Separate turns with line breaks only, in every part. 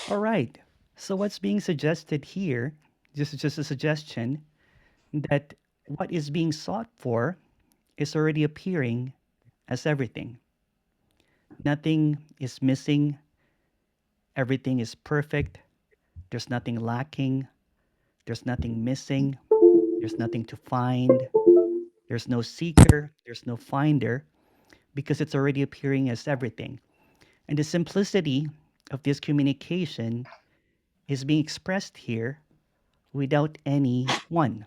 All right. So what's being suggested here, just a suggestion, that what is being sought for is already appearing as everything. Nothing is missing, everything is perfect, there's nothing lacking, there's nothing missing, there's nothing to find, there's no seeker, there's no finder, because it's already appearing as everything. And the simplicity of this communication is being expressed here without any one.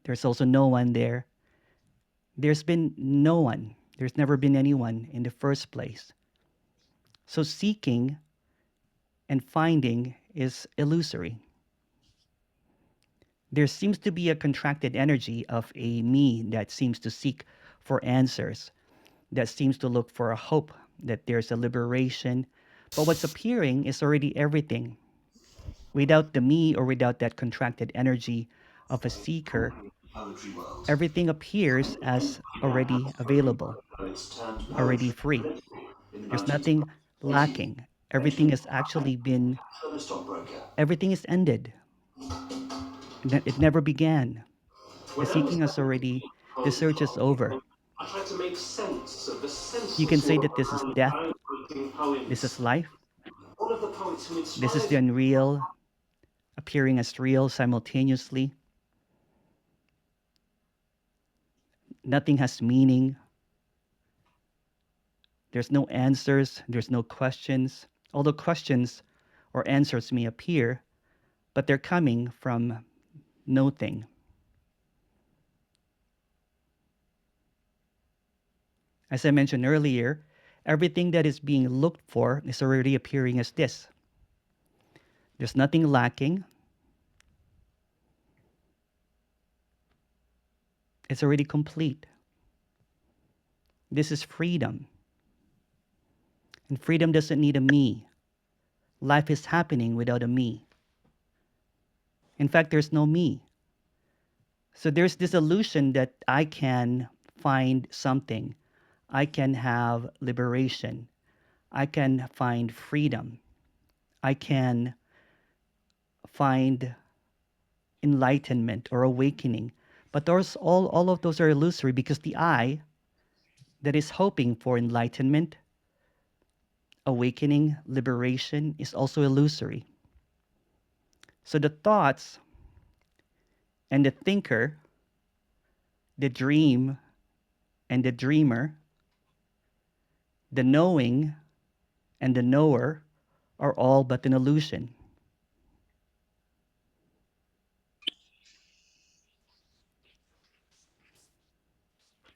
There's also no one there. There's been no one. There's never been anyone in the first place. So seeking and finding is illusory. There seems to be a contracted energy of a me that seems to seek for answers, that seems to look for a hope that there's a liberation. But what's appearing is already everything. Without the me or without that contracted energy of a seeker, everything appears as already available, already free. There's nothing lacking. Everything has actually been, everything is ended. It never began. The seeking is already, the search is over. You can say that this is death, this is life, this is the unreal appearing as real simultaneously. Nothing has meaning. There's no answers, there's no questions. Although questions or answers may appear, but they're coming from nothing. As I mentioned earlier, everything that is being looked for is already appearing as this. There's nothing lacking. It's already complete. This is freedom. And freedom doesn't need a me. Life is happening without a me. In fact, there's no me. So there's this illusion that I can find something. I can have liberation. I can find freedom. I can find enlightenment or awakening. But those all of those are illusory because the I that is hoping for enlightenment, awakening, liberation is also illusory. So the thoughts and the thinker, the dream and the dreamer, the knowing and the knower are all but an illusion.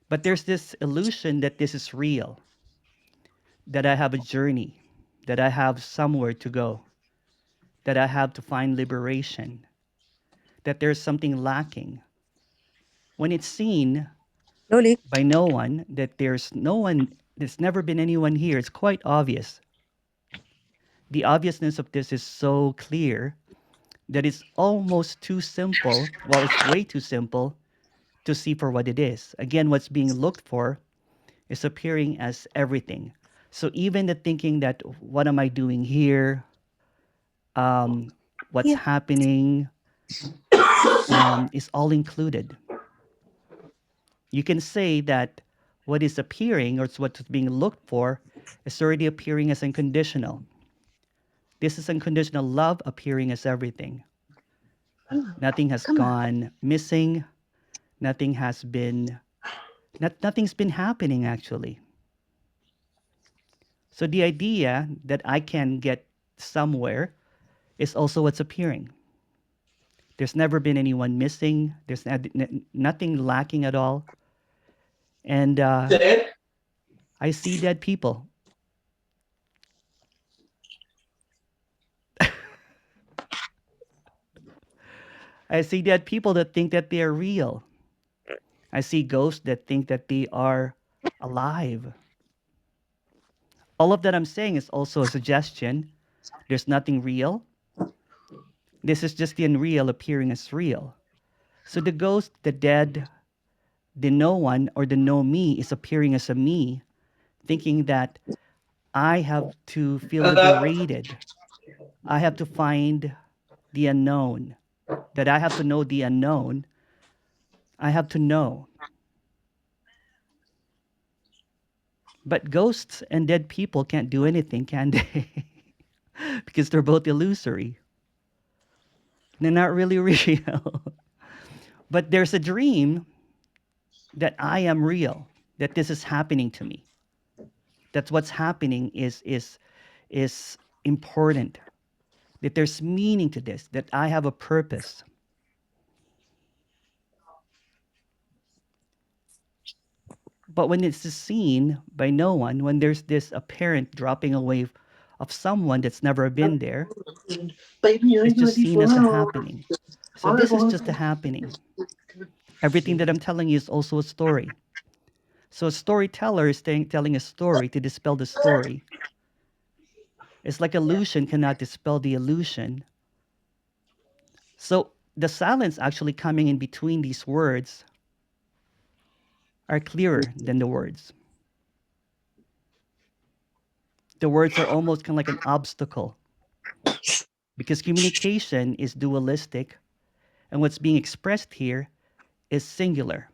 But there's this illusion that this is real, that I have a journey, that I have somewhere to go, that I have to find liberation, that there's something lacking. When it's seen
Slowly.
by no one, that there's no one, there's never been anyone here, it's quite obvious. The obviousness of this is so clear that it's almost too simple. Well, it's way too simple to see for what it is. Again, what's being looked for is appearing as everything. So even the thinking that what am I doing here? What's
Yeah.
happening is all included. You can say that what is appearing or what's being looked for is already appearing as unconditional. This is unconditional love appearing as everything. Nothing has
Come on.
gone missing. Nothing has been, nothing's been happening actually. So the idea that I can get somewhere is also what's appearing. There's never been anyone missing. There's nothing lacking at all. And I see dead people. I see dead people that think that they are real. I see ghosts that think that they are alive. All of that I'm saying is also a suggestion. There's nothing real. This is just the unreal appearing as real. So the ghost, the dead, The no one or the no me is appearing as a me, thinking that I have to feel liberated. I have to find the unknown, that I have to know the unknown. I have to know. But ghosts and dead people can't do anything, can they? Because they're both illusory. They're not really real. But there's a dream that I am real, that this is happening to me. That what's happening is important. That there's meaning to this, that I have a purpose. But when it's seen by no one, when there's this apparent dropping away of someone that's never been there, it's just seen as a happening. So this is just a happening. Everything that I'm telling you is also a story. So a storyteller is telling a story to dispel the story. It's like illusion cannot dispel the illusion. So the silence actually coming in between these words are clearer than the words. The words are almost kind of like an obstacle because communication is dualistic and what's being expressed here is singular.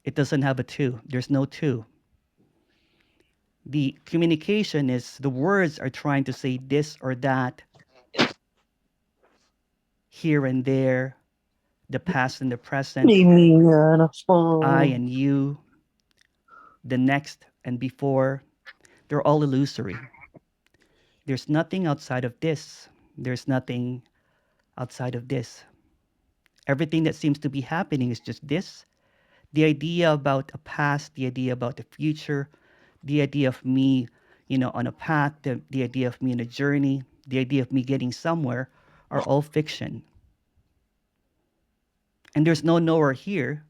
It doesn't have a two. There's no two. The communication is the words are trying to say this or that, here and there, the past and the present, I and you, the next and before. They're all illusory. There's nothing outside of this. There's nothing outside of this. Everything that seems to be happening is just this. The idea about a past, the idea about the future, the idea of me, on a path, the idea of me in a journey, the idea of me getting somewhere are all fiction. And there's no nowhere here.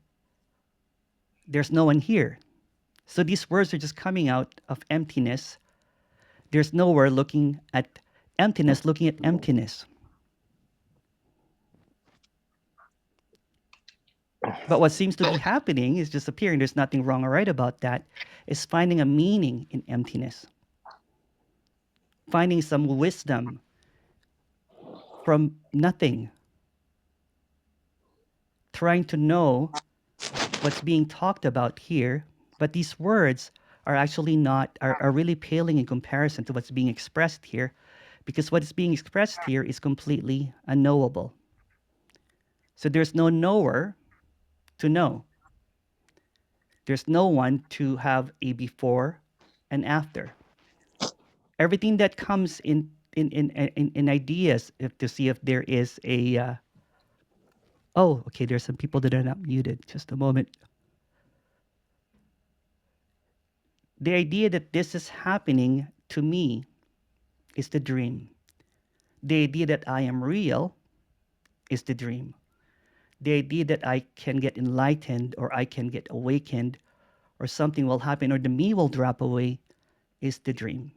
There's no one here. So these words are just coming out of emptiness. There's nowhere looking at looking at emptiness. But what seems to be happening is just appearing. There's nothing wrong or right about that. Is finding a meaning in emptiness, finding some wisdom from nothing, trying to know what's being talked about here. But these words are actually not, are really paling in comparison to what's being expressed here, because what is being expressed here is completely unknowable. So there's no knower to know. There's no one to have a before and after. Everything that comes in ideas, if to see if there is a oh, okay, there's some people that are not muted. Just a moment. The idea that this is happening to me is the dream. The idea that I am real is the dream. The idea that I can get enlightened or I can get awakened or something will happen or the me will drop away is the dream.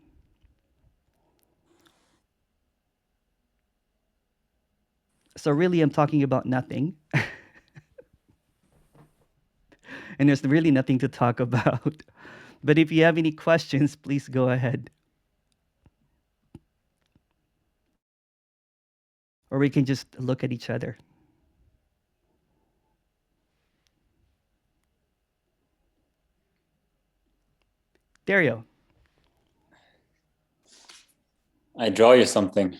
So really I'm talking about nothing. And there's really nothing to talk about. But if you have any questions, please go ahead. Or we can just look at each other. Dario.
I draw you something.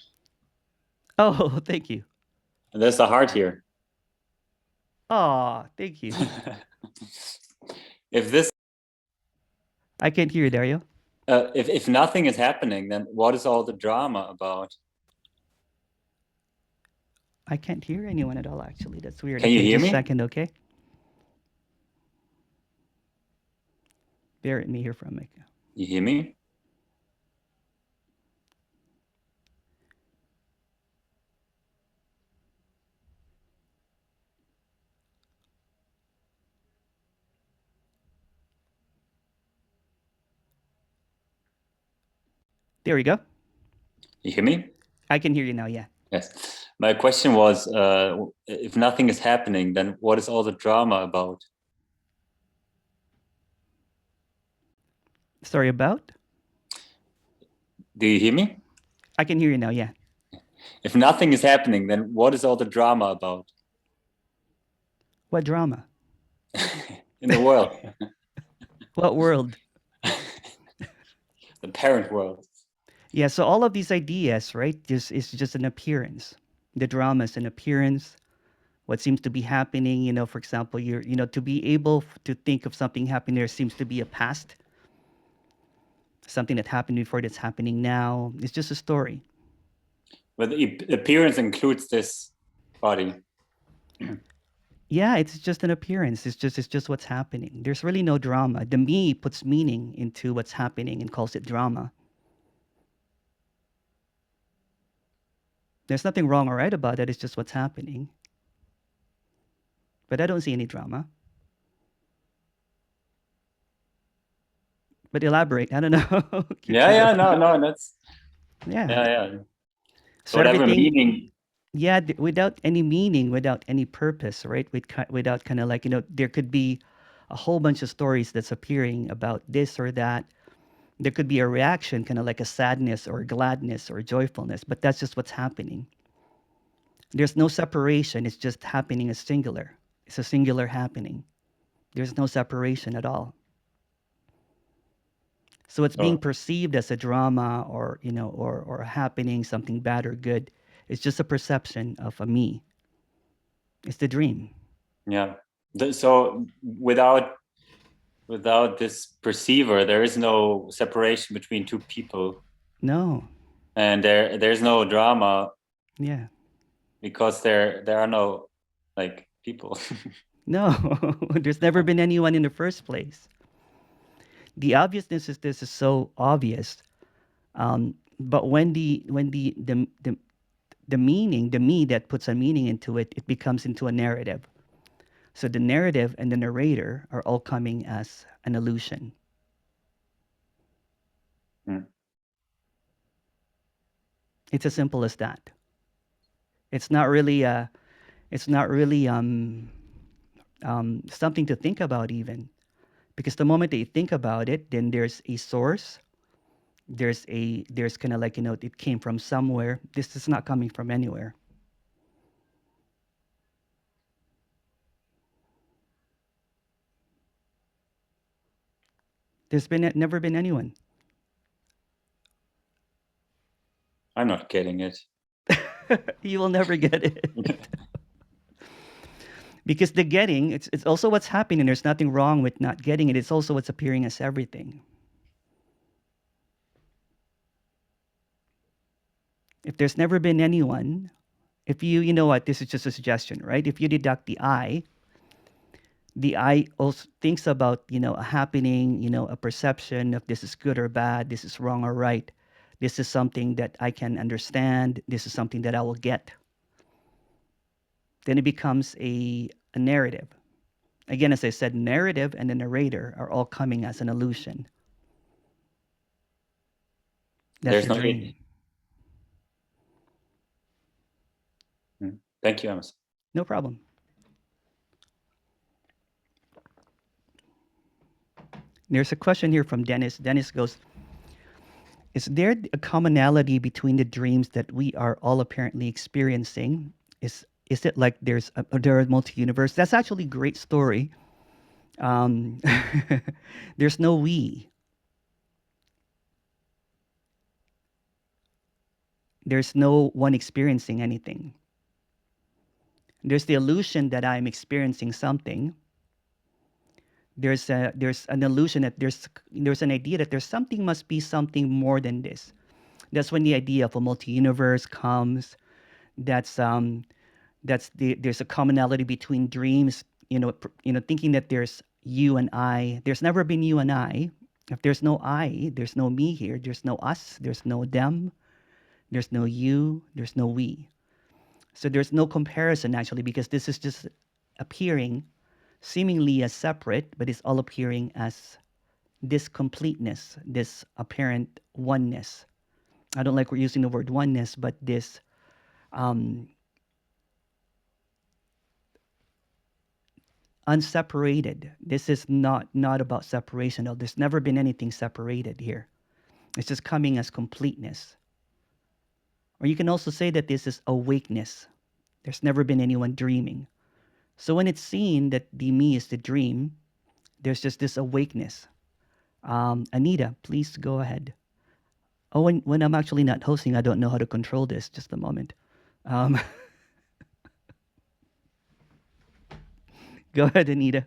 Oh, thank you.
There's a heart here.
Oh, thank you.
If this,
I can't hear you, Dario.
if nothing is happening, then what is all the drama about?
I can't hear anyone at all, actually. That's weird.
Can you
Okay,
hear
just a
me?
second, okay? Bear with me here for a minute.
You hear me?
There we go.
You hear me?
I can hear you now, yeah.
Yes. My question was, if nothing is happening, then what is all the drama about?
Sorry about?
Do you hear me?
I can hear you now, yeah.
If nothing is happening, then what is all the drama about
What drama?
in the world?
What world?
The parent world.
Yeah, so all of these ideas, right, just is just an appearance. The drama is an appearance. What seems to be happening, for example, to be able to think of something happening, there seems to be a past, something that happened before that's happening now. It's just a story.
But the appearance includes this body.
Yeah, it's just an appearance. It's just what's happening. There's really no drama. The me puts meaning into what's happening and calls it drama. There's nothing wrong or right about it. It's just what's happening. But I don't see any drama. But elaborate. I don't know.
Yeah, no, that's
Yeah.
yeah. So
So
whatever
everything,
meaning.
yeah, without any meaning, without any purpose, right? Without kind of like, there could be a whole bunch of stories that's appearing about this or that. There could be a reaction, kind of like a sadness or gladness or joyfulness, but that's just what's happening. There's no separation. It's just happening as singular. It's a singular happening. There's no separation at all. So it's being
So
perceived as a drama or, or a happening, something bad or good. It's just a perception of a me. It's the dream.
yeah. So without this perceiver, there is no separation between two people,
No.
and there's no drama
Yeah.
because there are no like people.
No. There's never been anyone in the first place. The obviousness is this is so obvious. But when the meaning, the me that puts a meaning into it, it becomes into a narrative. So the narrative and the narrator are all coming as an illusion.
Hmm.
It's as simple as that. It's not really something to think about even, because the moment that you think about it, then there's a source. There's kind of like, it came from somewhere. This is not coming from anywhere. There's been never been anyone.
I'm not getting it.
You will never get it. Because the getting, it's also what's happening. There's nothing wrong with not getting it. It's also what's appearing as everything. If there's never been anyone, if you know what, this is just a suggestion, right? If you deduct the I also thinks about, a happening, a perception of this is good or bad, this is wrong or right. This is something that I can understand. This is something that I will get. Then it becomes a narrative. Again, as I said, narrative and the narrator are all coming as an illusion. That's
There's
the
no it.
dream.
Hmm. Thank you, Emerson.
No problem. There's a question here from Dennis. Dennis goes, is there a commonality between the dreams that we are all apparently experiencing? Is it like there are multi-universe? That's actually a great story. Um, there's no we. There's no one experiencing anything. There's the illusion that I'm experiencing something. There's an illusion that there's an idea that there's something must be something more than this. That's when the idea of a multi-universe comes. That's there's a commonality between dreams. Thinking that there's you and I. There's never been you and I. If there's no I, there's no me here. There's no us. There's no them. There's no you. There's no we. So there's no comparison actually, because this is just appearing seemingly as separate, but it's all appearing as this completeness, this apparent oneness. I don't like we're using the word oneness, but this unseparated. This is not about separation. No, there's never been anything separated here. It's just coming as completeness. Or you can also say that this is awakeness. There's never been anyone dreaming. So when it's seen that the me is the dream, there's just this awakeness. Anita, please go ahead. Oh, when I'm actually not hosting, I don't know how to control this. Just a moment. Um, go ahead, Anita.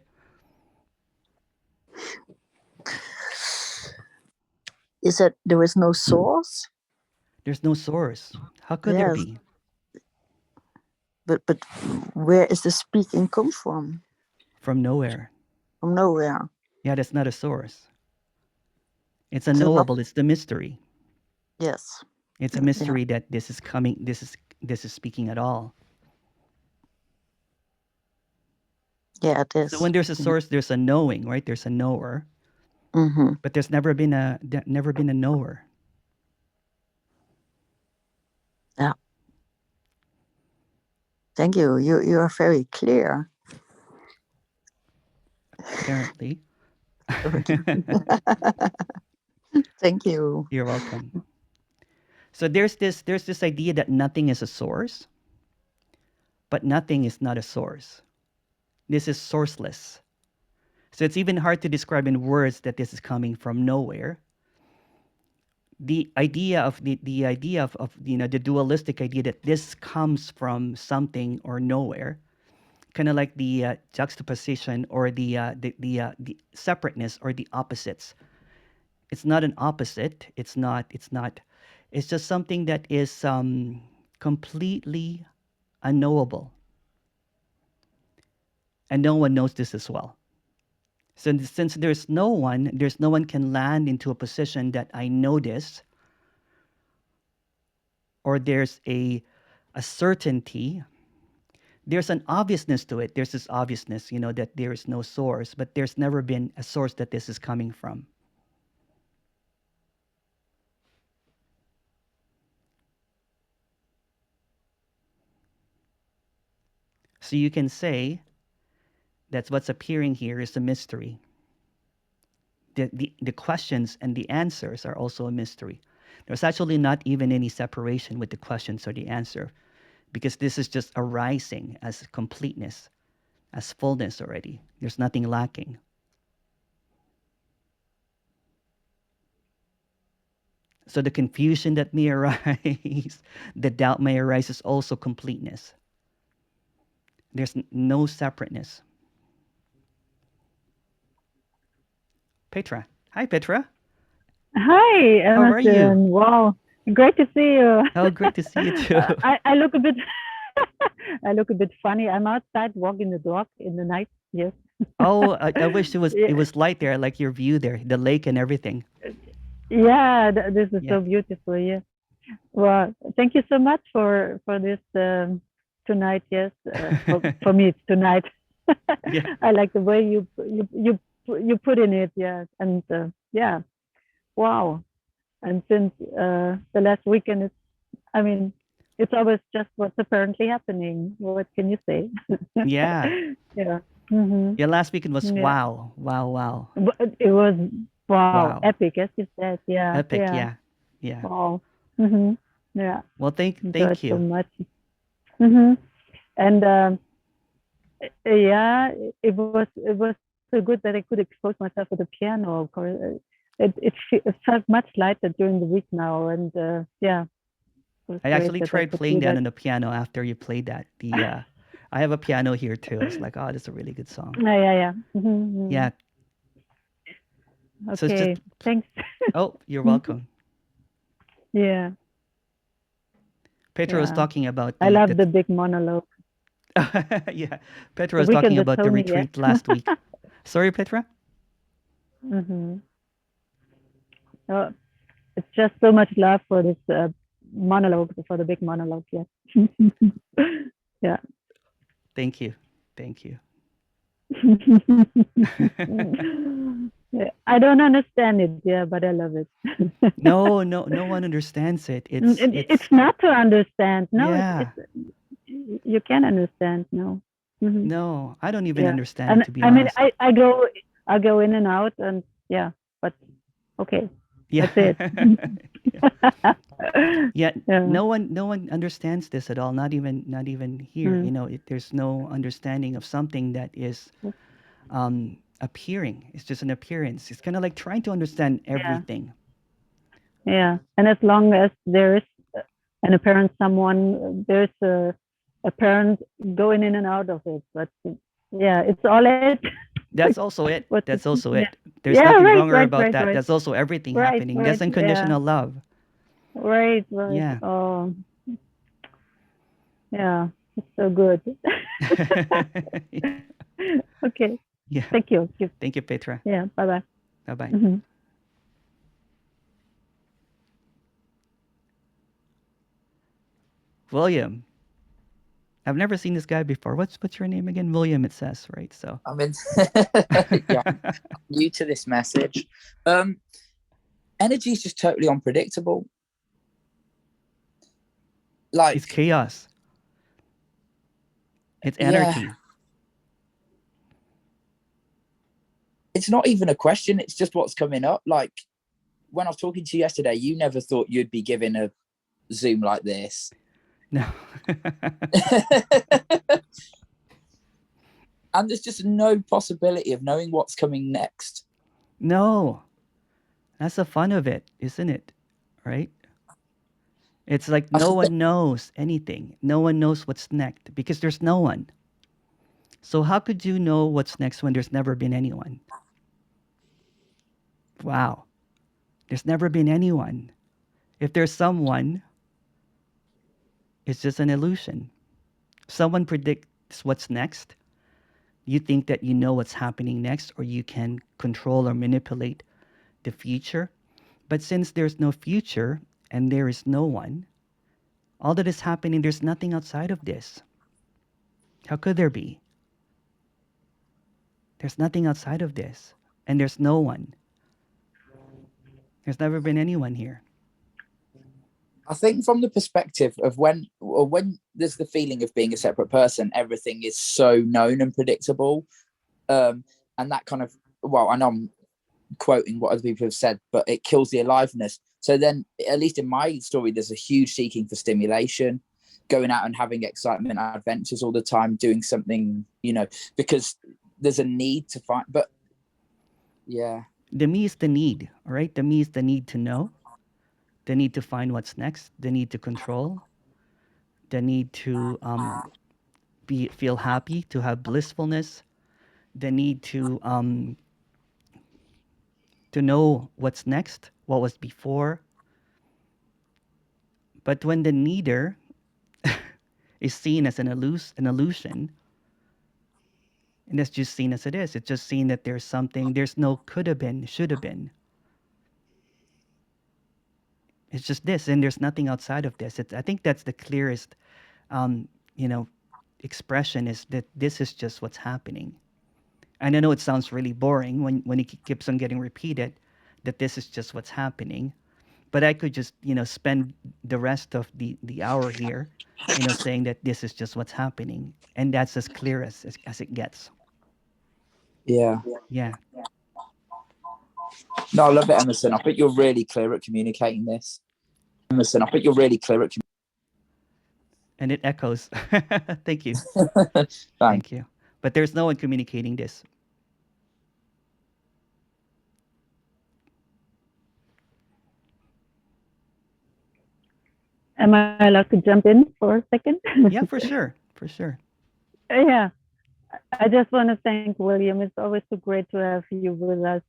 Is that there is no source?
There's no source. How could there
Yes.
be?
But where is the speaking come from?
From nowhere.
From nowhere.
Yeah, that's not a source. It's
So not,
unknowable. It's the mystery.
yes.
It's a
Yeah.
mystery that this is coming. This is speaking at all.
Yeah, it is.
So when there's a source, there's a knowing, right? There's a knower,
Mm-hmm.
but there's never been a knower.
Yeah. Thank you. You are very clear.
Apparently.
Thank you.
You're welcome. So there's this idea that nothing is a source, but nothing is not a source. This is sourceless. So it's even hard to describe in words that this is coming from nowhere. The idea of the idea of the dualistic idea that this comes from something or nowhere, kind of like the juxtaposition or the separateness or the opposites. It's not an opposite. It's not. It's not. It's just something that is completely unknowable, and no one knows this as well. So since there's no one can land into a position that I know this, or there's a certainty. There's an obviousness to it. There's this obviousness, that there is no source, but there's never been a source that this is coming from. So you can say that's what's appearing here is a mystery. The questions and the answers are also a mystery. There's actually not even any separation with the questions or the answer, because this is just arising as completeness, as fullness already. There's nothing lacking. So the confusion that may arise, the doubt may arise, is also completeness. There's no separateness. Petra. Hi, Petra.
Hi,
How are you?
Emerson. Wow, great to see you.
Oh, great to see you too.
I look a bit, I look a bit funny. I'm outside walking the dog in the night. Yes.
Oh, I wish it was light there, like your view there, the lake and everything.
Yeah, this is
Yeah.
so beautiful. Yeah. Well, thank you so much for this tonight. Yes, for me it's tonight.
Yeah.
I like the way you put in it. Yes, and yeah, wow. And since the last weekend, it's always just what's apparently happening. What can you say?
Yeah.
Yeah. Mm-hmm.
Yeah, last weekend was
Yeah.
wow. Wow, wow.
But it was wow,
Wow.
epic, as you said. Yeah.
Epic,
Yeah.
yeah. Yeah.
Wow. Mm-hmm. Yeah.
Well, thank
Enjoyed so
you.
much. Mm-hmm. And yeah, it was so good that I could expose myself with the piano. It felt much lighter during the week now, and yeah.
I actually tried playing that on the piano after you played that. I have a piano here too. It's like, oh, that's a really good song.
Yeah. Mm-hmm.
Yeah.
Okay.
So it's just,
thanks.
Oh, you're welcome.
Yeah.
Petra was talking about
I love the big monologue.
Yeah, Petra was talking about the retreat last week. Sorry, Petra?
Mm-hmm. Oh, it's just so much love for this monologue, for the big monologue. Yeah. Yeah.
Thank you. Thank you.
I don't understand it, yeah, but I love it.
No one understands it.
It's not to understand. No,
yeah.
you can understand. No.
No, I don't even
Yeah.
understand
And
it, to be
I mean,
honest.
I go in and out, and yeah, but okay,
Yeah.
that's it.
Yeah,
Yeah.
no one understands this at all, not even here.
Mm.
You know, there's no understanding of something that is appearing. It's just an appearance. It's kind of like trying to understand everything.
Yeah, and as long as there is an apparent someone, there's a apparent going in and out of it. But yeah, it's all it.
That's also it.
What
That's
the-
also
yeah.
it. There's
Yeah,
nothing
right,
wrong or
right,
about
right,
that.
right,
That's also everything
right,
happening. That's
right. Yeah,
unconditional love.
right, right.
Yeah.
Oh, yeah, it's so good. Okay,
Yeah.
thank you.
Thank you, Petra.
Yeah, bye bye.
Bye bye. William. I've never seen this guy before. What's your name again? William, it says, right? So
I mean, yeah, new to this message. Energy is just totally unpredictable. Like,
it's chaos. It's energy.
yeah, it's not even a question. It's just what's coming up. Like, when I was talking to you yesterday, you never thought you'd be given a Zoom like this.
No.
And there's just no possibility of knowing what's coming next.
No. That's the fun of it, isn't it? Right? It's like no one knows anything. No one knows what's next because there's no one. So how could you know what's next when there's never been anyone? Wow. There's never been anyone. If there's someone, it's just an illusion. Someone predicts what's next. You think that you know what's happening next, or you can control or manipulate the future. But since there's no future and there is no one, all that is happening, there's nothing outside of this. How could there be? There's nothing outside of this, and there's no one. There's never been anyone here.
I think from the perspective of when there's the feeling of being a separate person, everything is so known and predictable. And that kind of, well, I know I'm quoting what other people have said, but it kills the aliveness. So then, at least in my story, there's a huge seeking for stimulation, going out and having excitement, adventures all the time, doing something, because there's a need to find. But yeah,
The me is the need, all right? The me is the need to know, the need to find what's next, the need to control, the need to feel happy, to have blissfulness, the need to know what's next, what was before. But when the needer is seen as an illusion, and it's just seen as it is, it's just seen that there's something, there's no could have been, should have been. It's just this, and there's nothing outside of this. I think that's the clearest, um, you know, expression is that this is just what's happening. And I know it sounds really boring when it keeps on getting repeated, that this is just what's happening. But I could just, spend the rest of the hour here, saying that this is just what's happening. And that's as clear as it gets.
yeah.
Yeah.
No, I love it, Emerson. I think you're really clear at communicating this. Emerson, I think you're really clear at
And it echoes. Thank you.
Thanks.
Thank you. But there's no one communicating this.
Am I allowed to jump in for a second?
Yeah, for sure. For sure.
Yeah, I just want to thank William. It's always so great to have you with us.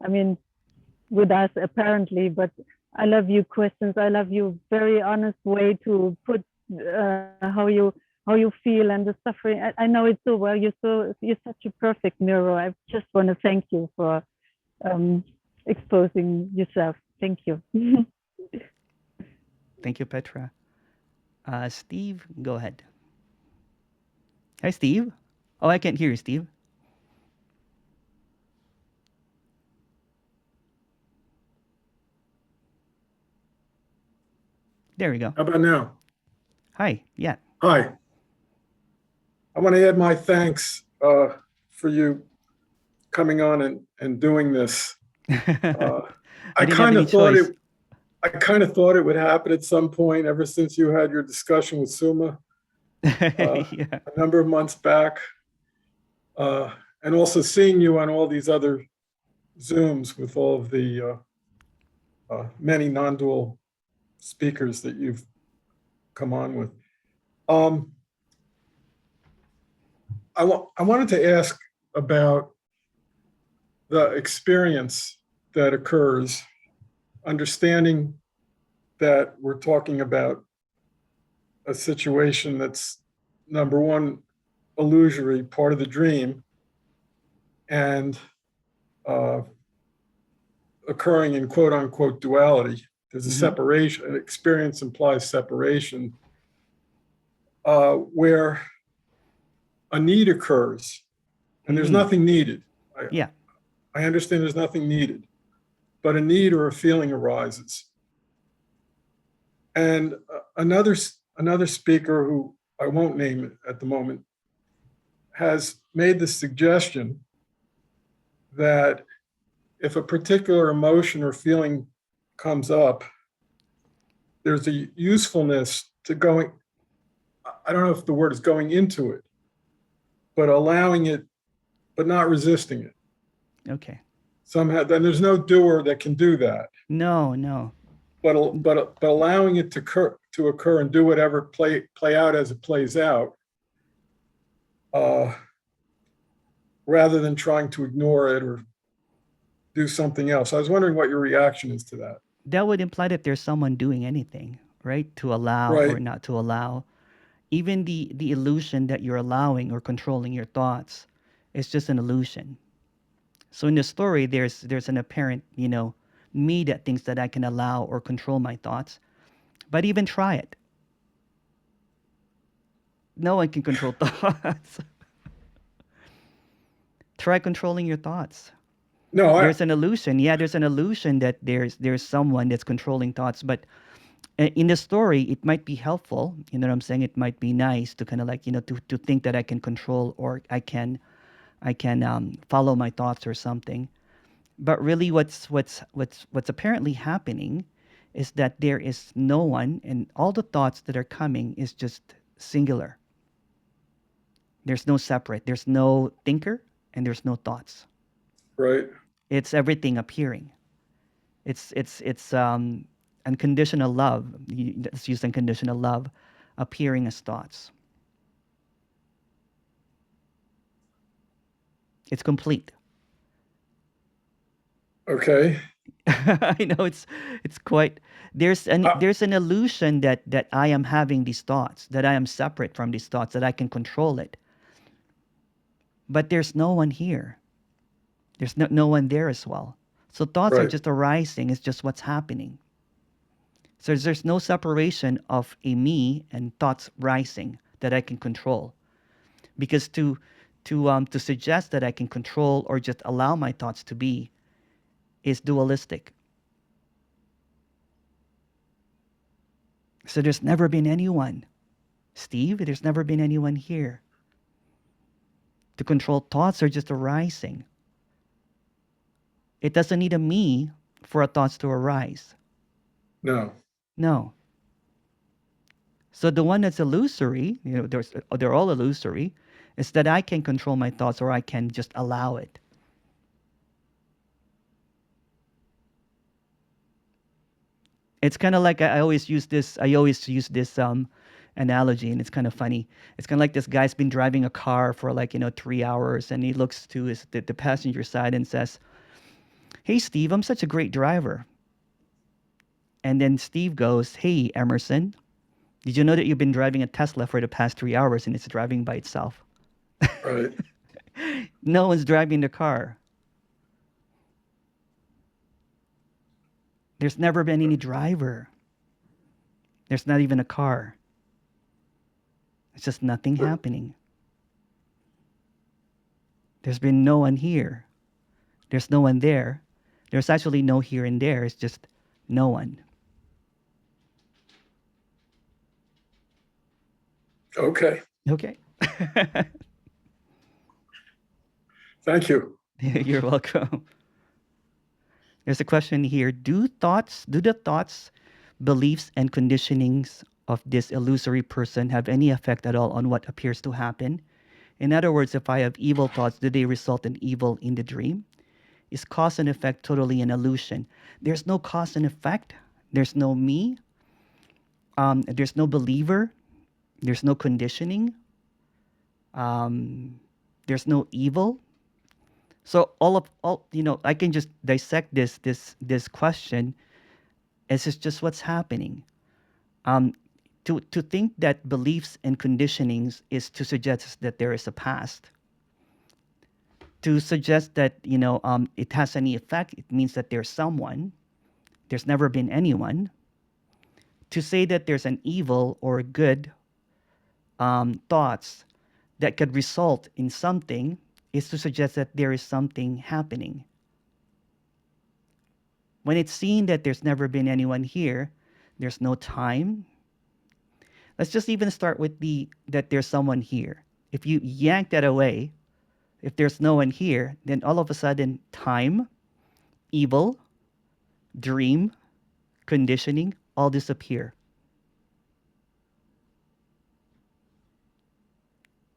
I mean, with us apparently, but I love your questions. I love your very honest way to put how you feel and the suffering. I know it so well. You're such a perfect mirror. I just want to thank you for exposing yourself. Thank you.
Thank you, Petra. Steve, go ahead. Hi, Steve. Oh, I can't hear you, Steve. There we go.
How about now?
Hi. Yeah.
Hi. I want to add my thanks for you coming on and doing this.
I
I
didn't have
kind
any
of thought
choice.
it would happen at some point ever since you had your discussion with Suma
Yeah.
a number of months back. And also seeing you on all these other Zooms with all of the many non-dual speakers that you've come on with. I wanted to ask about the experience that occurs, understanding that we're talking about a situation that's, number one, illusory, part of the dream, and occurring in quote unquote duality. There's a separation, an experience implies separation, where a need occurs and there's nothing needed.
Yeah.
I understand there's nothing needed, but a need or a feeling arises. And another speaker, who I won't name at the moment, has made the suggestion that if a particular emotion or feeling comes up, there's a usefulness to going, I don't know if the word is going into it, but allowing it, but not resisting it.
Okay.
Somehow, then there's no doer that can do that.
No.
But allowing it to occur and do whatever play out as it plays out, rather than trying to ignore it or do something else. I was wondering what your reaction is to that.
That would imply that there's someone doing anything, right? To allow or
Right.
not to allow. Even the illusion that you're allowing or controlling your thoughts is just an illusion. So in the story, there's an apparent, me that thinks that I can allow or control my thoughts. But even try it. No one can control thoughts. Try controlling your thoughts.
No,
There's an illusion. Yeah, there's an illusion that there's someone that's controlling thoughts. But in the story, it might be helpful. You know what I'm saying? It might be nice to kind of like, to think that I can control or I can follow my thoughts or something. But really, what's apparently happening is that there is no one, and all the thoughts that are coming is just singular. There's no separate. There's no thinker, and there's no thoughts.
right.
It's everything appearing. It's unconditional love. Let's use unconditional love, appearing as thoughts. It's complete.
Okay.
I know it's quite there's an illusion that I am having these thoughts, that I am separate from these thoughts, that I can control it. But there's no one here. There's no one there as well. So thoughts are
Right.
just arising, it's just what's happening. So there's no separation of a me and thoughts rising that I can control. Because to suggest that I can control or just allow my thoughts to be is dualistic. So there's never been anyone, Steve, there's never been anyone here. To control thoughts are just arising. It doesn't need a me for a thoughts to arise.
No.
No. So the one that's illusory, they're all illusory, is that I can control my thoughts or I can just allow it. It's kind of like I always use this analogy, and it's kind of funny. It's kind of like this guy's been driving a car for 3 hours, and he looks to the passenger side and says, "Hey Steve, I'm such a great driver." And then Steve goes, "Hey Emerson, did you know that you've been driving a Tesla for the past 3 hours and it's driving by itself?"
Right.
No one's driving the car. There's never been any driver. There's not even a car. It's just nothing happening. There's been no one here. There's no one there. There's actually no here and there. It's just no one.
Okay.
Okay.
Thank you.
You're welcome. There's a question here. Do the thoughts, beliefs, and conditionings of this illusory person have any effect at all on what appears to happen? In other words, if I have evil thoughts, do they result in evil in the dream? Is cause and effect totally an illusion? There's no cause and effect. There's no me. There's no believer. There's no conditioning. There's no evil. So all I can just dissect this question as it's just what's happening. To think that beliefs and conditionings is to suggest that there is a past. To suggest that it has any effect, it means that there's someone. There's never been anyone. To say that there's an evil or good thoughts that could result in something is to suggest that there is something happening. When it's seen that there's never been anyone here, there's no time. Let's just even start with that there's someone here. If you yank that away, if there's no one here, then all of a sudden time, evil, dream, conditioning all disappear.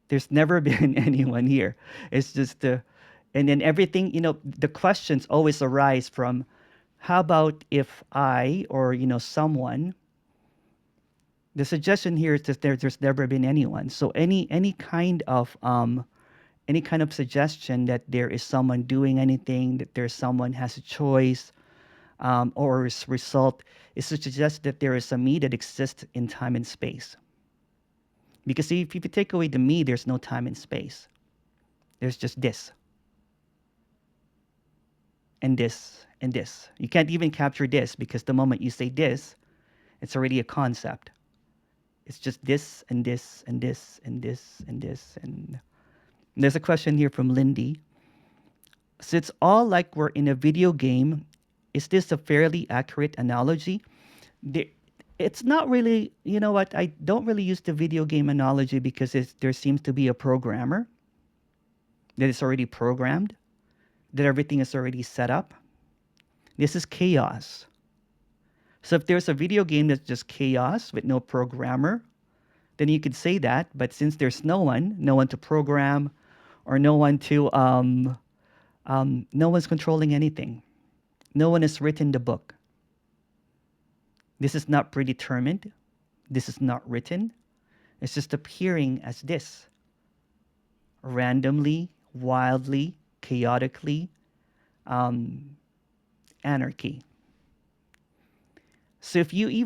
There's never been anyone here. It's just and then everything, the questions always arise from, how about if I or someone. The suggestion here is that there's never been anyone. So any kind of suggestion that there is someone doing anything, that there's someone has a choice, or result, is to suggest that there is a me that exists in time and space. Because if you take away the me, there's no time and space. There's just this. And this, and this. You can't even capture this, because the moment you say this, it's already a concept. It's just this, and this, and this, and this, and this. And there's a question here from Lindy. So it's all like we're in a video game. Is this a fairly accurate analogy? It's not really, you know what, I don't really use the video game analogy, because there seems to be a programmer that is already programmed, that everything is already set up. This is chaos. So if there's a video game that's just chaos with no programmer, then you could say that. But since there's no one to program, or no one to, no one's controlling anything. No one has written the book. This is not predetermined. This is not written. It's just appearing as this. Randomly, wildly, chaotically, anarchy. So if you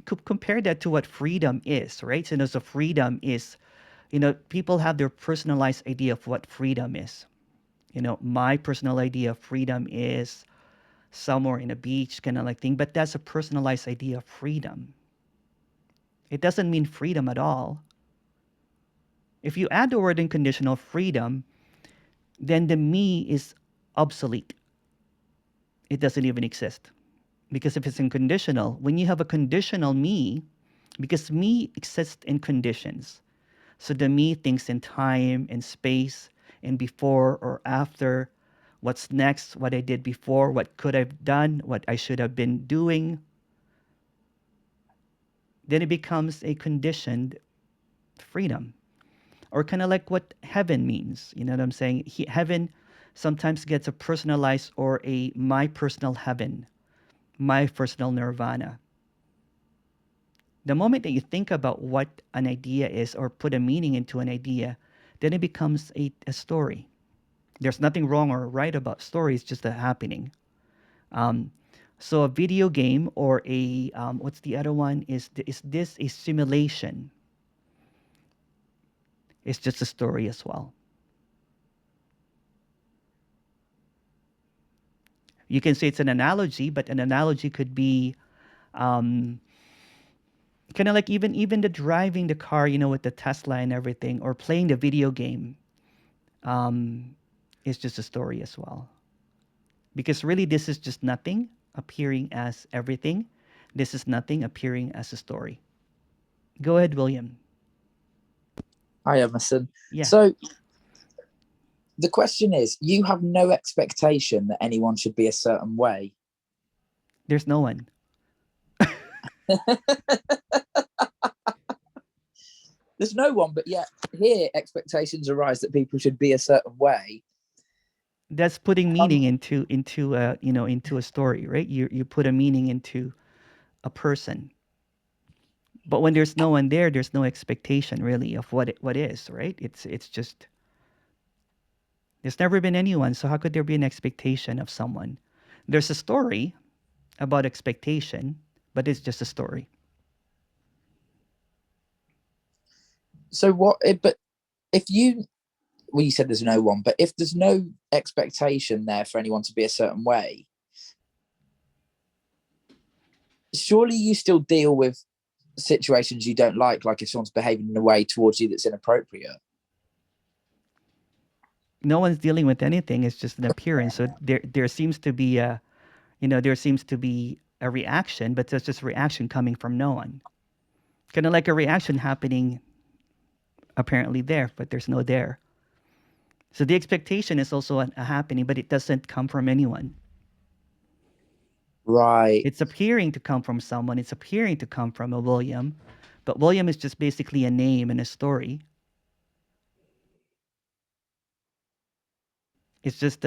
could compare that to what freedom is, right? So freedom is, people have their personalized idea of what freedom is. My personal idea of freedom is somewhere in a beach kind of like thing, but that's a personalized idea of freedom. It doesn't mean freedom at all. If you add the word unconditional freedom, then the me is obsolete. It doesn't even exist. Because if it's unconditional, when you have a conditional me, because me exists in conditions. So the me thinks in time and space and before or after, what's next, what I did before, what could I've done, what I should have been doing. Then it becomes a conditioned freedom. Or kind of like what heaven means. You know what I'm saying? Heaven sometimes gets a personalized or a my personal heaven, my personal nirvana. The moment that you think about what an idea is or put a meaning into an idea, then it becomes a story. There's nothing wrong or right about stories, just a happening. So a video game or a, what's the other one? Is this a simulation? It's just a story as well. You can say it's an analogy, but an analogy could be kind of like even the driving the car, with the Tesla and everything, or playing the video game, is just a story as well. Because really, this is just nothing appearing as everything. This is nothing appearing as a story. Go ahead, William.
Hi, Emerson.
Yeah.
So the question is, you have no expectation that anyone should be a certain way.
There's no one.
There's no one, but yet here expectations arise that people should be a certain way.
That's putting meaning into into a story, right? You put a meaning into a person. But when there's no one there, there's no expectation really of what is, right? It's just there's never been anyone, so how could there be an expectation of someone? There's a story about expectation, but it's just a story.
So what? But if you, well, you said there's no one, but if there's no expectation there for anyone to be a certain way, surely you still deal with situations you don't like if someone's behaving in a way towards you that's inappropriate.
No one's dealing with anything. It's just an appearance. So there seems to be a, there seems to be a reaction, but there's just reaction coming from no one. Kind of like a reaction happening apparently there, but there's no there. So the expectation is also a happening, but it doesn't come from anyone.
Right.
It's appearing to come from someone. It's appearing to come from a William, but William is just basically a name and a story. It's just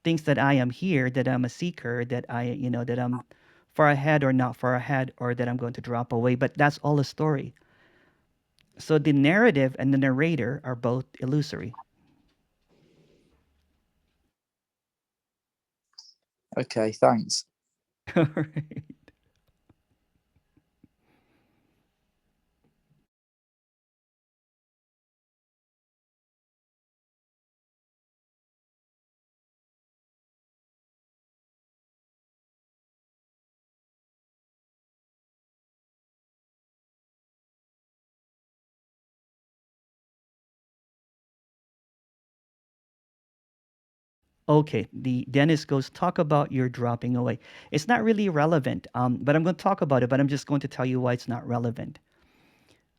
things that I am here, that I'm a seeker, that that I'm far ahead or not far ahead, or that I'm going to drop away. But that's all a story. So the narrative and the narrator are both illusory.
Okay, thanks.
All right. Okay, the Dennis goes, talk about your dropping away. It's not really relevant, but I'm going to talk about it, but I'm just going to tell you why it's not relevant.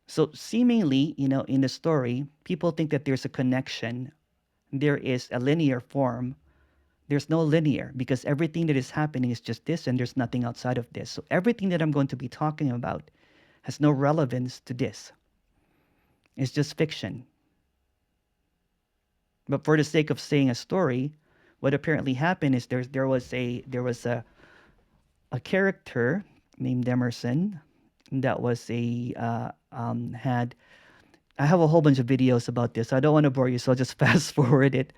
So seemingly, in the story, people think that there's a connection. There is a linear form. There's no linear because everything that is happening is just this and there's nothing outside of this. So everything that I'm going to be talking about has no relevance to this. It's just fiction. But for the sake of saying a story, what apparently happened is there was a character named Emerson that was had. I have a whole bunch of videos about this. So I don't want to bore you, so I'll just fast forward it.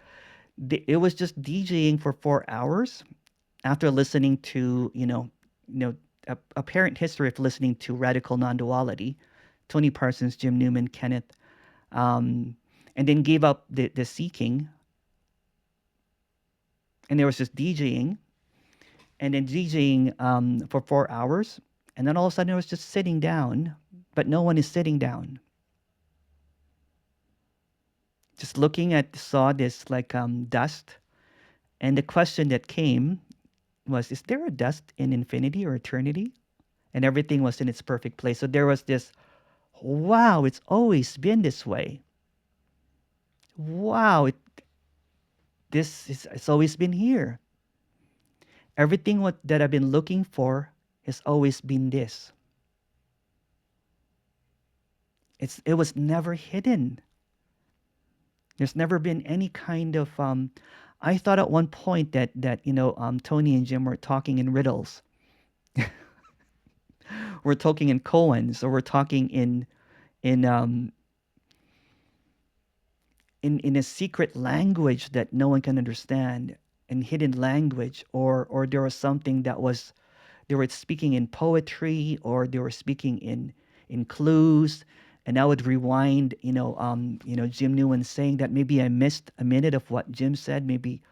It was just DJing for 4 hours after listening to apparent history of listening to Radical Non-Duality, Tony Parsons, Jim Newman, Kenneth, and then gave up the seeking, and there was just DJing, and then DJing for 4 hours, and then all of a sudden it was just sitting down, but no one is sitting down. Just looking at saw this like dust, and the question that came was, is there a dust in infinity or eternity? And everything was in its perfect place. So there was this, wow, it's always been this way. Wow, it's always been here. Everything that I've been looking for has always been this. It was never hidden. There's never been any kind of I thought at one point that Tony and Jim were talking in riddles. We're talking in koans, or we're talking in in a secret language that no one can understand, in hidden language, or there was something that was, they were speaking in poetry, or they were speaking in clues, and I would rewind, Jim Newman saying that maybe I missed a minute of what Jim said, maybe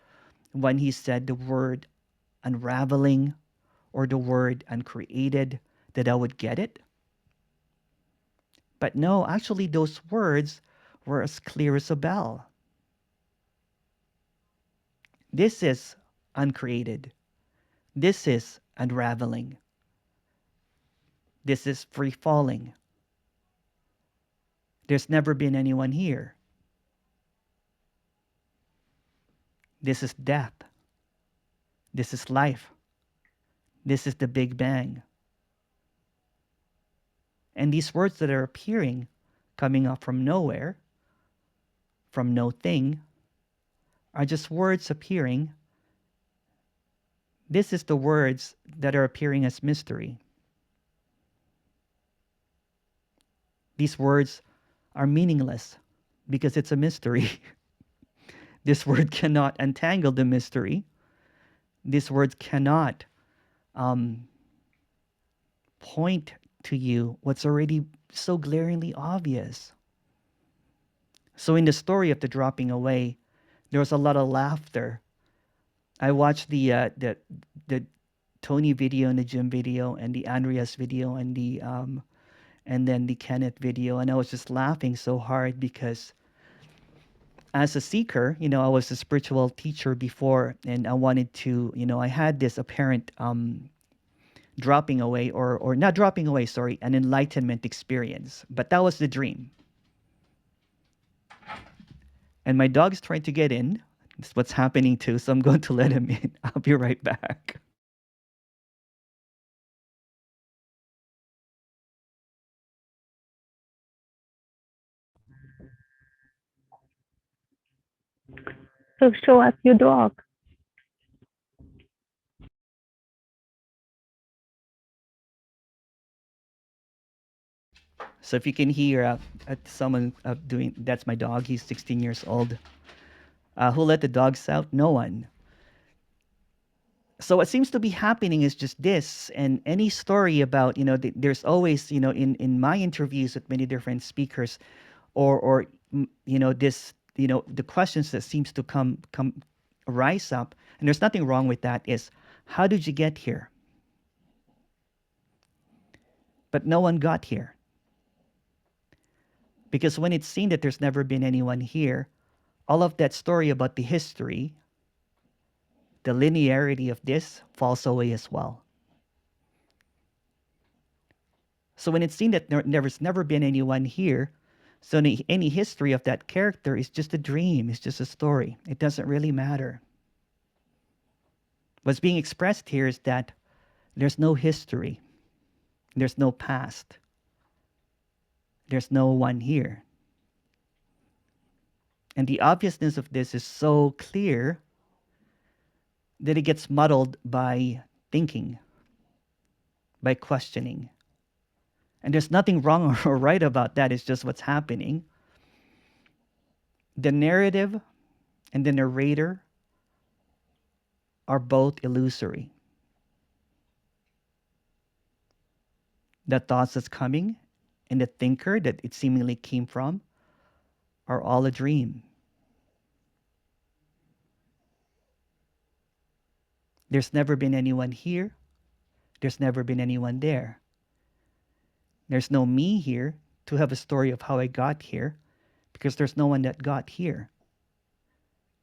when he said the word unraveling or the word uncreated, that I would get it. But no, actually those words were as clear as a bell. This is uncreated. This is unraveling. This is free falling. There's never been anyone here. This is death. This is life. This is the Big Bang. And these words that are appearing, coming up from nowhere, from no thing, are just words appearing. This is the words that are appearing as mystery. These words are meaningless because it's a mystery. This word cannot untangle the mystery. This word cannot point to you what's already so glaringly obvious. So in the story of the dropping away, there was a lot of laughter. I watched the Tony video and the Jim video and the Andreas video and then the Kenneth video, and I was just laughing so hard because as a seeker, I was a spiritual teacher before, and I wanted to, I had this apparent dropping away or not dropping away, sorry, an enlightenment experience, but that was the dream. And my dog's trying to get in. That's what's happening too, so I'm going to let him in. I'll be right back.
So show us your dog.
So if you can hear someone doing, that's my dog. He's 16 years old. Who let the dogs out? No one. So what seems to be happening is just this, and any story about, there's always, in my interviews with many different speakers, or this, the questions that seems to come rise up, and there's nothing wrong with that, is how did you get here? But no one got here. Because when it's seen that there's never been anyone here, all of that story about the history, the linearity of this falls away as well. So when it's seen that there's never been anyone here, so any history of that character is just a dream, it's just a story. It doesn't really matter. What's being expressed here is that there's no history, there's no past, there's no one here. And the obviousness of this is so clear that it gets muddled by thinking, by questioning. And there's nothing wrong or right about that. It's just what's happening. The narrative and the narrator are both illusory. The thoughts that's coming and the thinker that it seemingly came from are all a dream. There's never been anyone here. There's never been anyone there. There's no me here to have a story of how I got here, because there's no one that got here.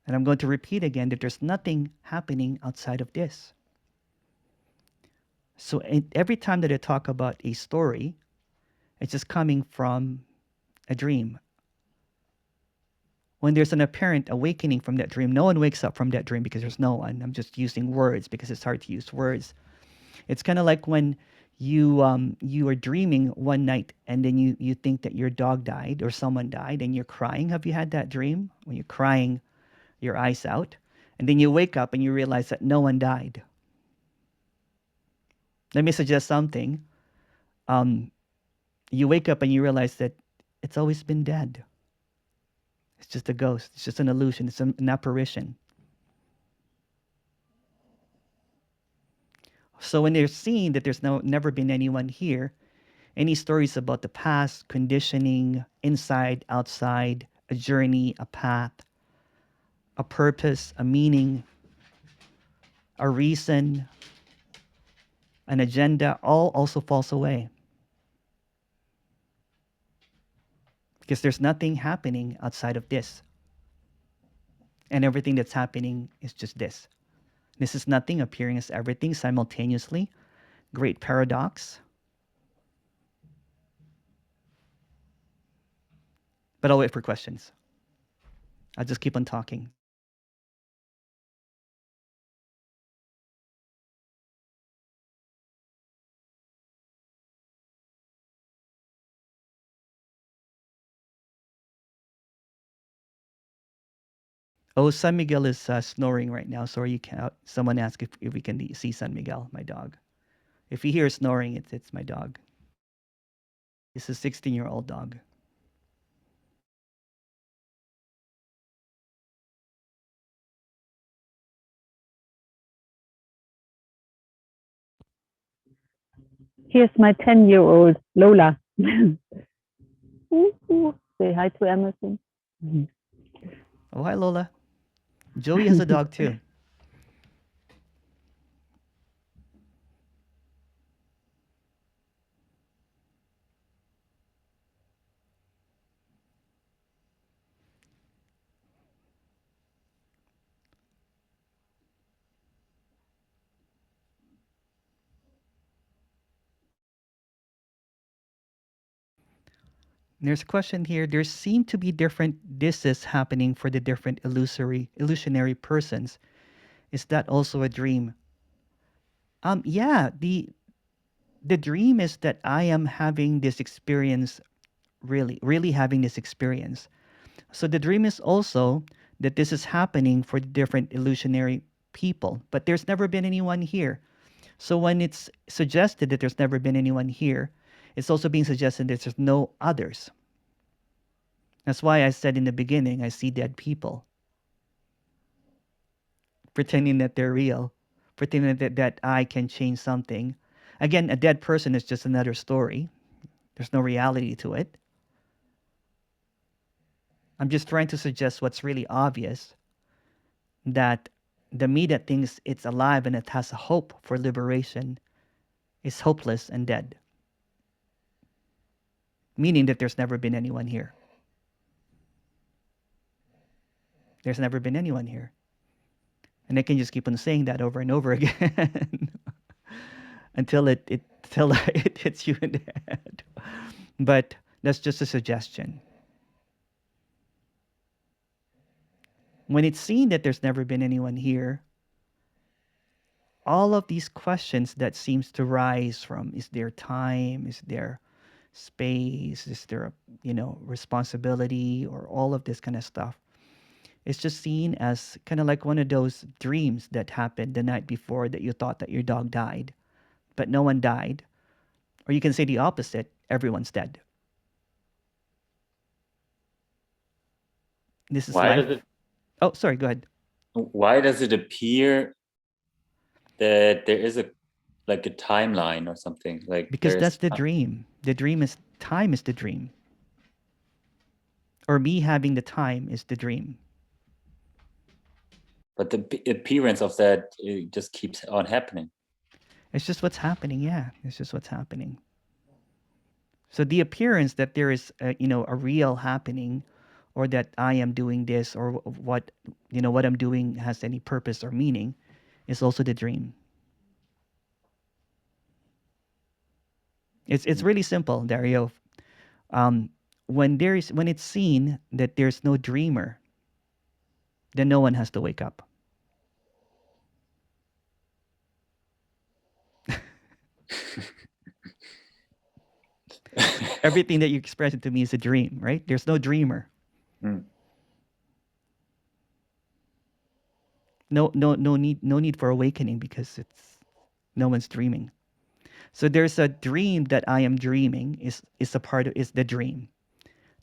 And I'm going to repeat again that there's nothing happening outside of this. So every time that I talk about a story, it's just coming from a dream. When there's an apparent awakening from that dream, no one wakes up from that dream because there's no one. I'm just using words because it's hard to use words. It's kind of like when you are dreaming one night and then you think that your dog died or someone died and you're crying. Have you had that dream? When you're crying your eyes out, and then you wake up and you realize that no one died. Let me suggest something. You wake up and you realize that it's always been dead. It's just a ghost. It's just an illusion. It's an apparition. So when they're seeing that there's never been anyone here, any stories about the past, conditioning, inside, outside, a journey, a path, a purpose, a meaning, a reason, an agenda, all also falls away. Because there's nothing happening outside of this. And everything that's happening is just this. This is nothing appearing as everything simultaneously. Great paradox. But I'll wait for questions. I'll just keep on talking. Oh, San Miguel is snoring right now. Sorry, you can't. Someone asked if we can see San Miguel, my dog. If you hear snoring, it's my dog. It's a 16-year-old dog.
Here's my 10-year-old Lola. Say hi to Emerson.
Oh, hi, Lola. Joey has a dog too. There's a question here. There seem to be different disses happening for the different illusionary persons. Is that also a dream? Yeah, the dream is that I am having this experience, really having this experience. So the dream is also that this is happening for the different illusionary people, but there's never been anyone here. So when it's suggested that there's never been anyone here, it's also being suggested that there's no others. That's why I said in the beginning, I see dead people pretending that they're real, pretending that I can change something. Again, a dead person is just another story. There's no reality to it. I'm just trying to suggest what's really obvious, that the me that thinks it's alive and it has a hope for liberation is hopeless and dead, meaning that there's never been anyone here. There's never been anyone here. And I can just keep on saying that over and over again until it hits you in the head. But that's just a suggestion. When it's seen that there's never been anyone here, all of these questions that seems to rise from, is there time, is there space, is there responsibility, or all of this kind of stuff, it's just seen as kind of like one of those dreams that happened the night before, that you thought that your dog died, but no one died. Or you can say the opposite, everyone's dead. This is
Why
life.
does it?
Oh, sorry, go ahead.
Why does it appear that there is a timeline or something? Like
Because
there's
that's the dream. The dream is time is the dream. Or me having the time is the dream.
but the appearance of that, it just keeps on happening.
It's just what's happening. Yeah, it's just what's happening. So the appearance that there is a real happening, or that I am doing this, or what I'm doing has any purpose or meaning, is also the dream. It's really simple, Dario. When it's seen that there's no dreamer, then no one has to wake up. Everything that you express to me is a dream, right? There's no dreamer.
Mm.
No need for awakening, because no one's dreaming. So there's a dream that I am dreaming is the dream.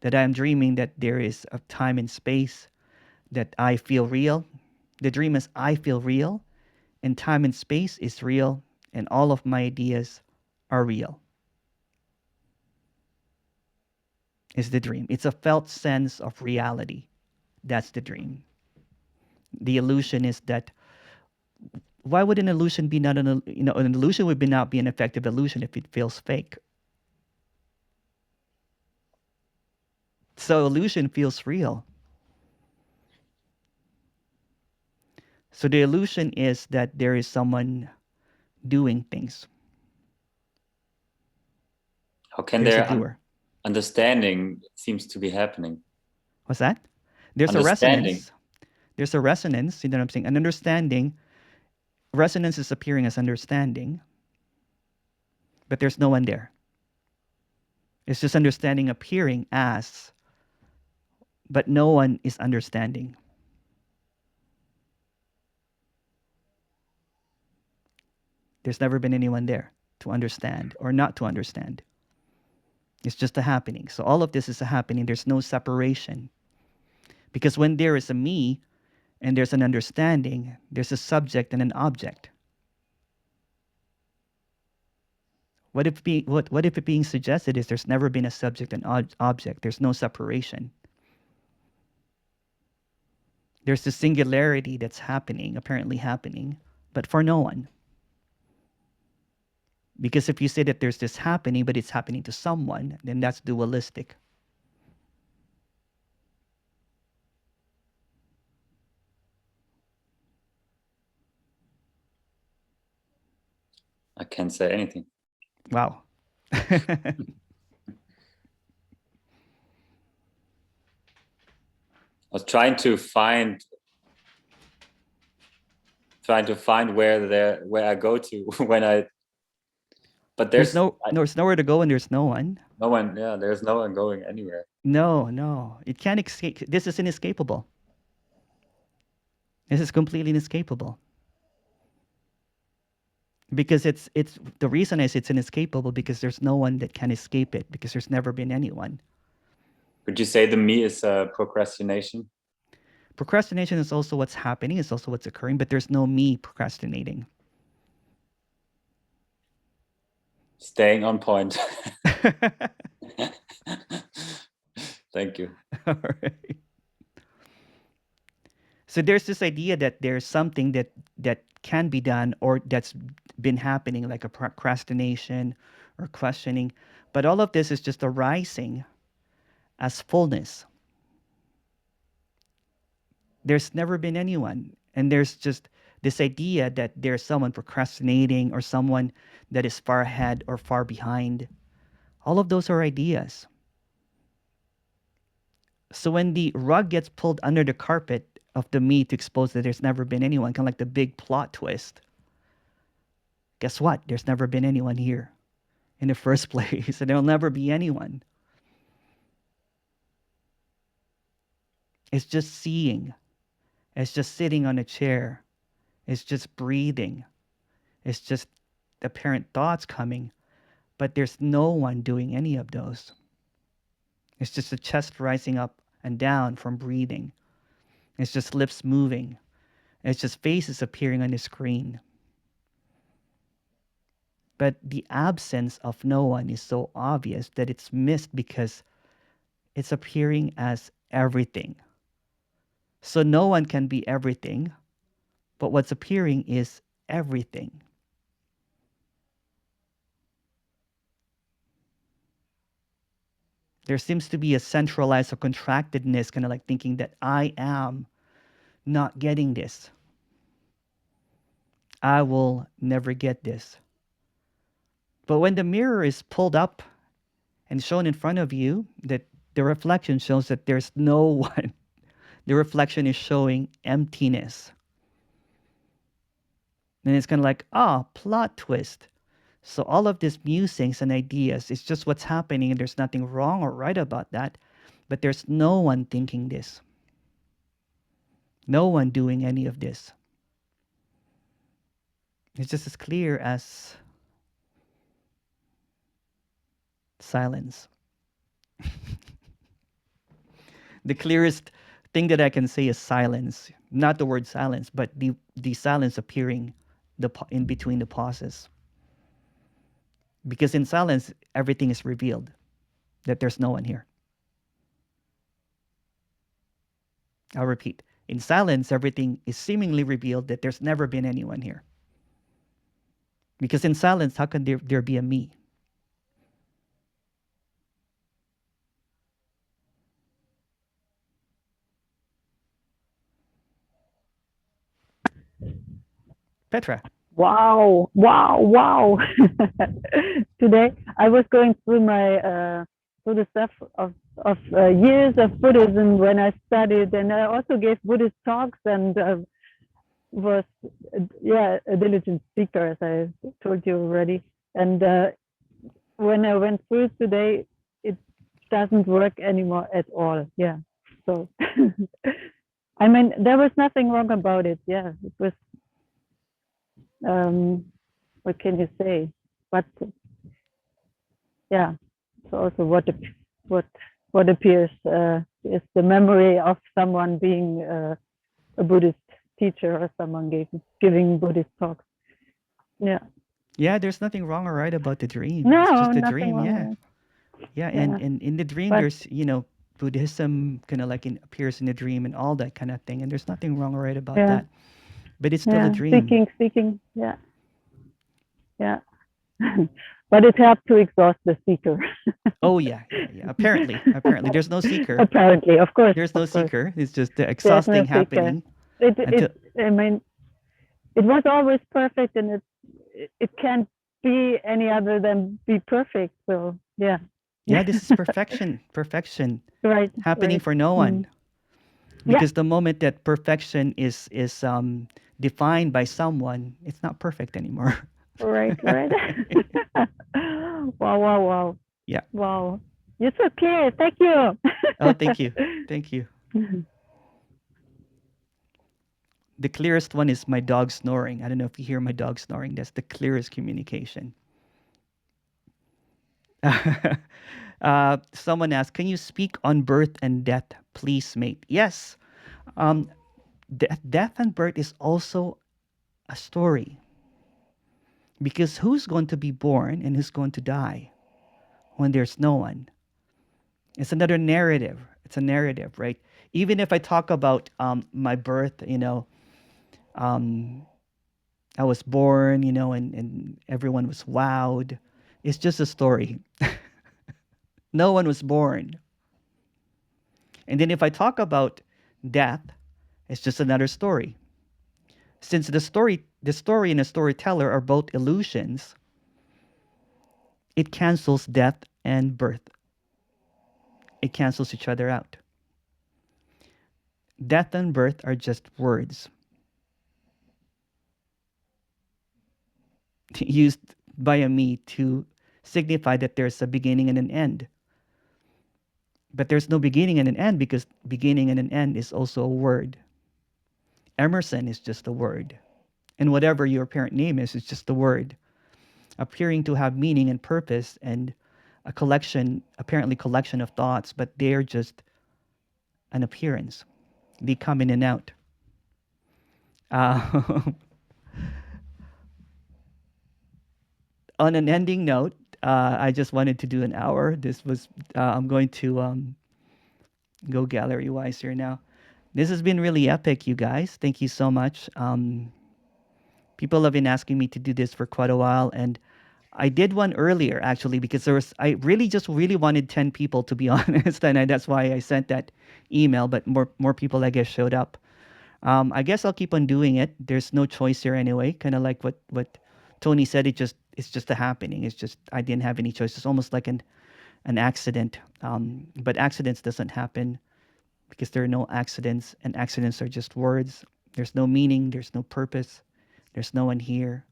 That I am dreaming that there is a time and space, that I feel real. The dream is I feel real, and time and space is real, and all of my ideas are real. Is the dream. It's a felt sense of reality. That's the dream. The illusion is that, why would an illusion be not an illusion would not be an effective illusion if it feels fake. So illusion feels real. So the illusion is that there is someone doing things.
How can
There's a
their
doer.
understanding seems to be happening?
What's that? There's a
Understanding.
resonance. There's a resonance. You know what I'm saying? An understanding. Resonance is appearing as understanding, but there's no one there. It's just understanding appearing as, but no one is understanding. There's never been anyone there to understand or not to understand. It's just a happening. So all of this is a happening. There's no separation. Because when there is a me and there's an understanding, there's a subject and an object. What if it being suggested is there's never been a subject and object. There's no separation. There's the singularity that's happening, apparently happening, but for no one. Because if you say that there's this happening, but it's happening to someone, then that's dualistic.
I can't say anything.
Wow.
I was trying to find where I go to when I. But
there's nowhere to go and there's no one.
No one. Yeah, there's no one going anywhere.
No, it can't escape. This is inescapable. This is completely inescapable. Because it's the reason is it's inescapable because there's no one that can escape it because there's never been anyone.
Would you say the me is procrastination?
Procrastination is also what's happening, it's also what's occurring, but there's no me procrastinating.
Staying on point. Thank you.
All right. So there's this idea that there's something that can be done or that's been happening, like a procrastination or questioning. But all of this is just arising as fullness. There's never been anyone. And there's just this idea that there's someone procrastinating or someone that is far ahead or far behind. All of those are ideas. So when the rug gets pulled under the carpet of the me to expose that there's never been anyone, kind of like the big plot twist, guess what? There's never been anyone here in the first place, and there'll never be anyone. It's just seeing. It's just sitting on a chair. It's just breathing. It's just apparent thoughts coming, but there's no one doing any of those. It's just the chest rising up and down from breathing. It's just lips moving. It's just faces appearing on the screen. But the absence of no one is so obvious that it's missed because it's appearing as everything. So no one can be everything, but what's appearing is everything. There seems to be a centralized or contractedness, kind of like thinking that I am not getting this. I will never get this. But when the mirror is pulled up and shown in front of you, that the reflection shows that there's no one. The reflection is showing emptiness. And it's kind of like, plot twist. So all of these musings and ideas, it's just what's happening, and there's nothing wrong or right about that. But there's no one thinking this. No one doing any of this. It's just as clear as silence. The clearest thing that I can say is silence. Not the word silence, but the silence appearing in between the pauses. Because in silence, everything is revealed, that there's no one here. I'll repeat. In silence, everything is seemingly revealed that there's never been anyone here. Because in silence, how can there be a me? Petra.
Wow. Today I was going through my to the stuff of years of Buddhism when I studied, and I also gave Buddhist talks and was a diligent speaker, as I told you already. And when I went through today, it doesn't work anymore at all. Yeah. So I mean, there was nothing wrong about it. Yeah, it was. What can you say? But yeah, so also what appears is the memory of someone being a Buddhist teacher or someone giving Buddhist talks. Yeah.
Yeah, there's nothing wrong or right about the dream.
No,
It's just a
nothing
dream.
wrong
Yeah.
with
Yeah.
Yeah.
And in the dream,
But-
there's, Buddhism kind of like appears in the dream and all that kind of thing. And there's nothing wrong or right about
Yeah.
that. But it's still a
Yeah,
dream.
speaking. Yeah. Yeah. But it helped to exhaust the seeker.
Oh, yeah. Apparently. There's no seeker.
Apparently, of course.
There's no
of course.
seeker. It's just the
There's no
exhausting
seeker.
happening.
I mean, it was always perfect, and it can't be any other than be perfect. So yeah.
Yeah, this is perfection. Perfection
Right.
happening
right.
for no one.
Yeah.
Because the moment that perfection is defined by someone, it's not perfect anymore.
Right. Wow.
Yeah.
Wow. You're so clear. Thank you.
Oh, thank you. Thank you. The clearest one is my dog snoring. I don't know if you hear my dog snoring. That's the clearest communication. Someone asked, can you speak on birth and death, please, mate? Yes. Death and birth is also a story. Because who's going to be born and who's going to die when there's no one? It's another narrative. It's a narrative, right? Even if I talk about my birth, I was born, and everyone was wowed. It's just a story. No one was born. And then if I talk about death, it's just another story. Since the story and the storyteller are both illusions, it cancels death and birth. It cancels each other out. Death and birth are just words used by a me to signify that there's a beginning and an end. But there's no beginning and an end because beginning and an end is also a word. Emerson is just a word. And whatever your parent name is just a word, appearing to have meaning and purpose and apparently collection of thoughts, but they're just an appearance. They come in and out. On an ending note, I just wanted to do an hour. This was, I'm going to go gallery wise here now. This has been really epic, you guys. Thank you so much. People have been asking me to do this for quite a while, and I did one earlier actually because I really wanted 10 people, to be honest, and that's why I sent that email. But more people, I guess, showed up. I guess I'll keep on doing it. There's no choice here anyway. Kind of like what Tony said. It's just a happening. It's just I didn't have any choice. It's almost like an accident. But accidents doesn't happen because there are no accidents, and accidents are just words. There's no meaning. There's no purpose. There's no one here.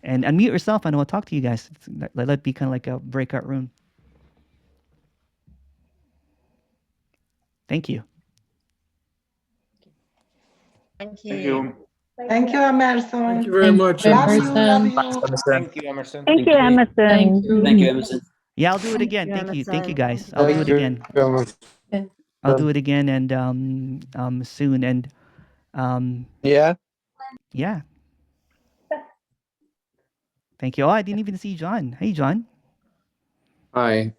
And unmute yourself, and I will talk to you guys. Let it be kind of like a breakout room. Thank you.
Thank
Thank
you.
you.
Thank you, Emerson.
Thank you very much.
Love you,
Emerson.
love you.
Thank
you, Emerson.
Thank you, Emerson.
Thank you.
Thank you, Emerson.
Yeah, I'll do it again.
you,
Thank you. Thank you,
Emerson.
guys. I'll do it again.
Okay.
I'll do it again, and soon. And
Yeah.
yeah. Thank you. Oh, I didn't even see John. Hey, John.
Hi.